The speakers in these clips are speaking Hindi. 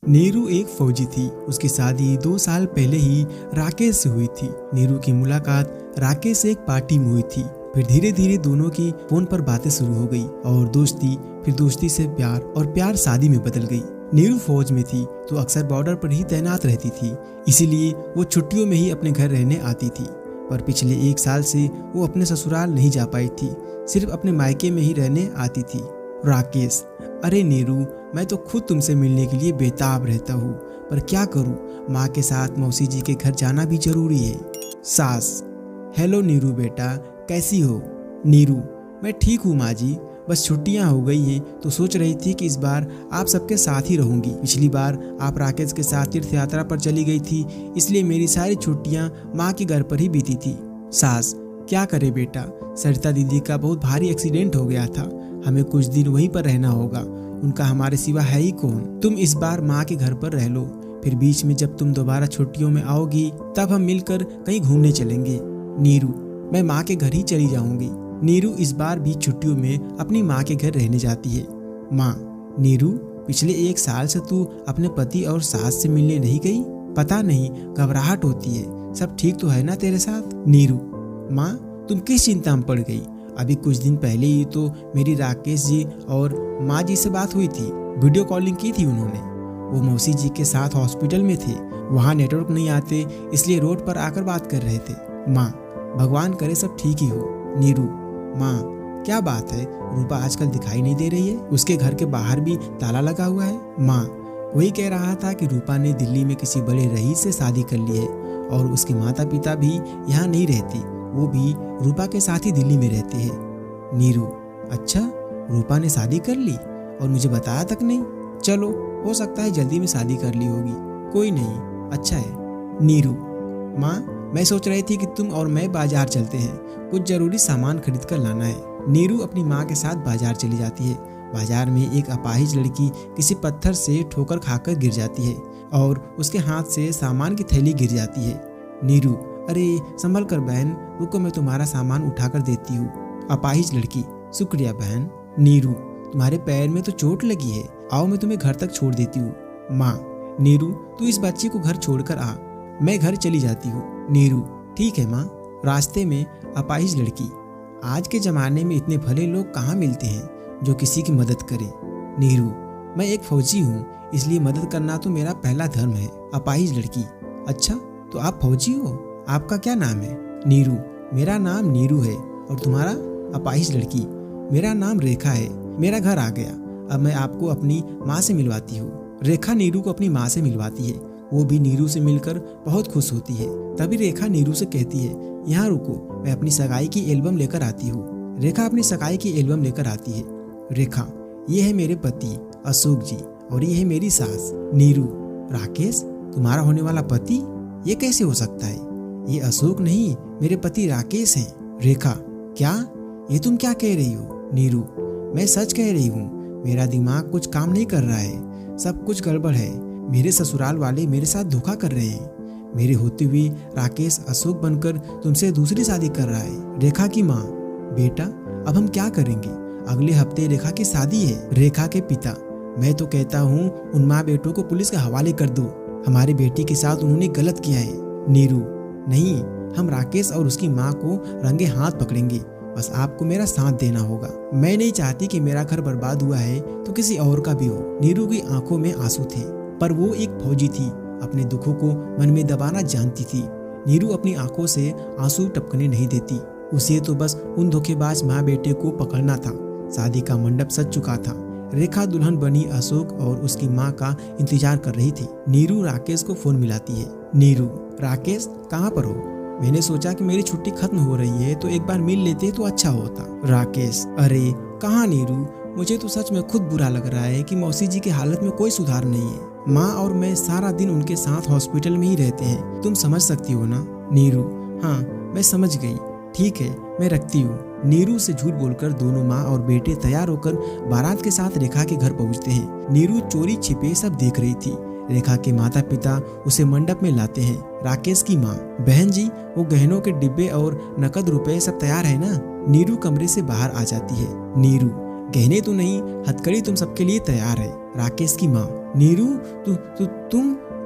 नीरू एक फौजी थी। उसकी शादी 2 साल पहले ही राकेश से हुई थी। नीरू की मुलाकात राकेश से एक पार्टी में हुई थी। फिर धीरे धीरे दोनों की फोन पर बातें शुरू हो गई और दोस्ती, फिर दोस्ती से प्यार और प्यार शादी में बदल गई। नीरू फौज में थी तो अक्सर बॉर्डर पर ही तैनात रहती थी, इसीलिए वो छुट्टियों में ही अपने घर रहने आती थी। पर पिछले 1 साल से वो अपने ससुराल नहीं जा पाई थी, सिर्फ अपने मायके में ही रहने आती थी। राकेश: अरे नीरू, मैं तो खुद तुमसे मिलने के लिए बेताब रहता हूँ, पर क्या करूँ, माँ के साथ मौसी जी के घर जाना भी जरूरी है। सास: हेलो नीरू बेटा, कैसी हो? नीरू: मैं ठीक हूँ माँ जी, बस छुट्टियाँ हो गई हैं तो सोच रही थी कि इस बार आप सबके साथ ही रहूंगी। पिछली बार आप राकेश के साथ तीर्थ यात्रा पर चली गई थी, इसलिए मेरी सारी छुट्टियाँ माँ के घर पर ही बीती थी। सास: क्या करे बेटा, सरिता दीदी का बहुत भारी एक्सीडेंट हो गया था, हमें कुछ दिन वहीं पर रहना होगा, उनका हमारे सिवा है ही कौन। तुम इस बार माँ के घर पर रह लो, फिर बीच में जब तुम दोबारा छुट्टियों में आओगी तब हम मिलकर कहीं घूमने चलेंगे। नीरू: मैं माँ के घर ही चली जाऊंगी। नीरू इस बार भी छुट्टियों में अपनी माँ के घर रहने जाती है। माँ: नीरू, पिछले 1 साल से तू अपने पति और सास से मिलने नहीं गई? पता नहीं, घबराहट होती है, सब ठीक तो है ना तेरे साथ? नीरू: माँ, तुम किस चिंता में पड़ गई? अभी कुछ दिन पहले ही तो मेरी राकेश जी और माँ जी से बात हुई थी, वीडियो कॉलिंग की थी उन्होंने। वो मौसी जी के साथ हॉस्पिटल में थे, वहाँ नेटवर्क नहीं आते, इसलिए रोड पर आकर बात कर रहे थे। माँ: भगवान करे सब ठीक ही हो। नीरू: माँ, क्या बात है, रूपा आजकल दिखाई नहीं दे रही है, उसके घर के बाहर भी ताला लगा हुआ है। माँ: वही कह रहा था कि रूपा ने दिल्ली में किसी बड़े रईस से शादी कर ली है और उसके माता पिता भी यहाँ नहीं रहते, वो भी रूपा के साथ ही दिल्ली में रहते हैं। नीरू: अच्छा, रूपा ने शादी कर ली और मुझे बताया तक नहीं? चलो, हो सकता है जल्दी में शादी कर ली होगी, कोई नहीं, अच्छा है। नीरू: माँ, मैं सोच रही थी कि तुम और मैं बाजार चलते हैं, कुछ जरूरी सामान खरीद कर लाना है। नीरू अपनी माँ के साथ बाजार चली जाती है। बाजार में एक अपाहिज लड़की किसी पत्थर से ठोकर खाकर गिर जाती है और उसके हाथ से सामान की थैली गिर जाती है। नीरू: अरे संभल कर बहन, रुको, मैं तुम्हारा सामान उठाकर देती हूँ। अपाहिज लड़की: शुक्रिया बहन। नीरू: तुम्हारे पैर में तो चोट लगी है, आओ मैं तुम्हें घर तक छोड़ देती हूँ। माँ: नीरू, तू इस बच्ची को घर छोड़कर आ, मैं घर चली जाती हूँ। नीरू: ठीक है माँ। रास्ते में अपाहिज लड़की: आज के जमाने में इतने भले लोग कहाँ मिलते हैं जो किसी की मदद करें। नीरू: मैं एक फौजी हूँ, इसलिए मदद करना तो मेरा पहला धर्म है। अपाहिज लड़की: अच्छा, तो आप फौजी हो, आपका क्या नाम है? नीरू: मेरा नाम नीरू है, और तुम्हारा? अपाहिज लड़की: मेरा नाम रेखा है, मेरा घर आ गया, अब मैं आपको अपनी माँ से मिलवाती हूँ। रेखा नीरू को अपनी माँ से मिलवाती है, वो भी नीरू से मिलकर बहुत खुश होती है। तभी रेखा नीरू से कहती है, यहाँ रुको, मैं अपनी सगाई की एल्बम लेकर आती हूँ। रेखा अपनी सगाई की एल्बम लेकर आती है। रेखा: ये है मेरे पति अशोक जी और ये है मेरी सास। नीरू: राकेश, तुम्हारा होने वाला पति? ये कैसे हो सकता है? ये अशोक नहीं, मेरे पति राकेश हैं। रेखा: क्या? ये तुम क्या कह रही हो? नीरू: मैं सच कह रही हूँ, मेरा दिमाग कुछ काम नहीं कर रहा है, सब कुछ गड़बड़ है, मेरे ससुराल वाले मेरे साथ धोखा कर रहे हैं। मेरे होते हुए राकेश अशोक बनकर तुमसे दूसरी शादी कर रहा है। रेखा की माँ: बेटा, अब हम क्या करेंगे? अगले हफ्ते रेखा की शादी है। रेखा के पिता: मैं तो कहता हूँ उन माँ बेटों को पुलिस के हवाले कर दो, हमारी बेटी के साथ उन्होंने गलत किया है। नीरू: नहीं, हम राकेश और उसकी माँ को रंगे हाथ पकड़ेंगे, बस आपको मेरा साथ देना होगा। मैं नहीं चाहती कि मेरा घर बर्बाद हुआ है तो किसी और का भी हो। नीरू की आंखों में आंसू थे, पर वो एक फौजी थी, अपने दुखों को मन में दबाना जानती थी। नीरू अपनी आंखों से आंसू टपकने नहीं देती, उसे तो बस उन धोखेबाज माँ बेटे को पकड़ना था। शादी का मंडप सज चुका था। रेखा दुल्हन बनी अशोक और उसकी माँ का इंतजार कर रही थी। नीरू राकेश को फोन मिलाती है। नीरू: राकेश, कहाँ पर हो? मैंने सोचा कि मेरी छुट्टी खत्म हो रही है तो एक बार मिल लेते तो अच्छा होता। राकेश: अरे कहाँ नीरू, मुझे तो सच में खुद बुरा लग रहा है कि मौसी जी की हालत में कोई सुधार नहीं है। माँ और मैं सारा दिन उनके साथ हॉस्पिटल में ही रहते हैं, तुम समझ सकती हो ना? नीरू: हाँ, मैं समझ गई, ठीक है, मैं रखती हूँ। नीरू से झूठ बोलकर दोनों माँ और बेटे तैयार होकर बारात के साथ रेखा के घर पहुँचते हैं। नीरू चोरी छिपे सब देख रही थी। रेखा के माता पिता उसे मंडप में लाते हैं। राकेश की माँ: बहन जी, वो गहनों के डिब्बे और नकद रुपए सब तैयार है ना? नीरू कमरे से बाहर आ जाती है। नीरू: कहने तो नहीं, हथकड़ी तुम सबके लिए तैयार है। राकेश की माँ, नीरू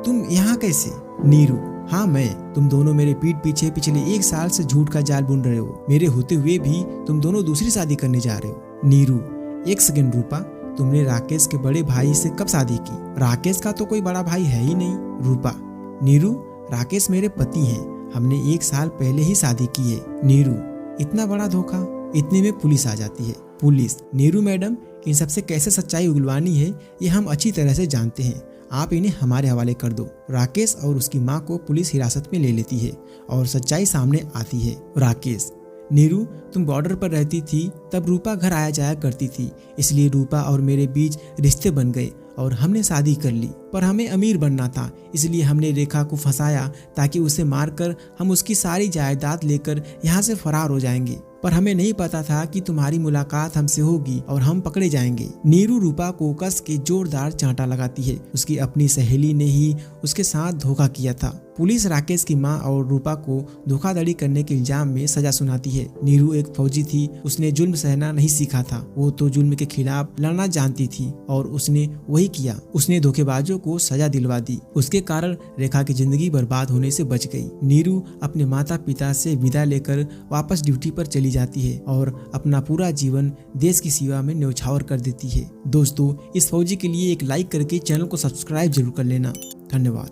तुम यहाँ कैसे? नीरू, हाँ मैं। तुम दोनों मेरे पीठ पीछे पिछले 1 साल से झूठ का जाल बुन रहे हो। मेरे होते हुए भी तुम दोनों दूसरी शादी करने जा रहे हो। नीरू, 1 सेकंड रूपा, तुमने राकेश के बड़े भाई से कब शादी की? राकेश का तो कोई बड़ा भाई है ही नहीं। रूपा, नीरू, राकेश मेरे पति हैं, हमने 1 साल पहले ही शादी की है। नीरू, इतना बड़ा धोखा? इतने में पुलिस आ जाती है। पुलिस, नीरू मैडम, इन सबसे कैसे सच्चाई उगलवानी है ये हम अच्छी तरह से जानते हैं, आप इन्हें हमारे हवाले कर दो। राकेश और उसकी माँ को पुलिस हिरासत में ले लेती है और सच्चाई सामने आती है। राकेश, नीरू, तुम बॉर्डर पर रहती थी, तब रूपा घर आया जाया करती थी, इसलिए रूपा और मेरे बीच रिश्ते बन गए और हमने शादी कर ली। पर हमें अमीर बनना था, इसलिए हमने रेखा को फंसाया ताकि उसे मारकर हम उसकी सारी जायदाद लेकर यहाँ से फरार हो जाएंगे। पर हमें नहीं पता था कि तुम्हारी मुलाकात हमसे होगी और हम पकड़े जाएंगे। नीरू रूपा को कस के जोरदार चांटा लगाती है। उसकी अपनी सहेली ने ही उसके साथ धोखा किया था। पुलिस राकेश की माँ और रूपा को धोखाधड़ी करने के इल्जाम में सजा सुनाती है। नीरू एक फौजी थी, उसने जुल्म सहना नहीं सीखा था, वो तो जुल्म के खिलाफ लड़ना जानती थी और उसने वही किया। उसने धोखेबाजों को सजा दिलवा दी, उसके कारण रेखा की जिंदगी बर्बाद होने से बच गई। नीरू अपने माता पिता से विदा लेकर वापस ड्यूटी पर चली जाती है और अपना पूरा जीवन देश की सेवा में न्यौछावर कर देती है। दोस्तों, इस फौजी के लिए एक लाइक करके चैनल को सब्सक्राइब जरूर कर लेना। धन्यवाद।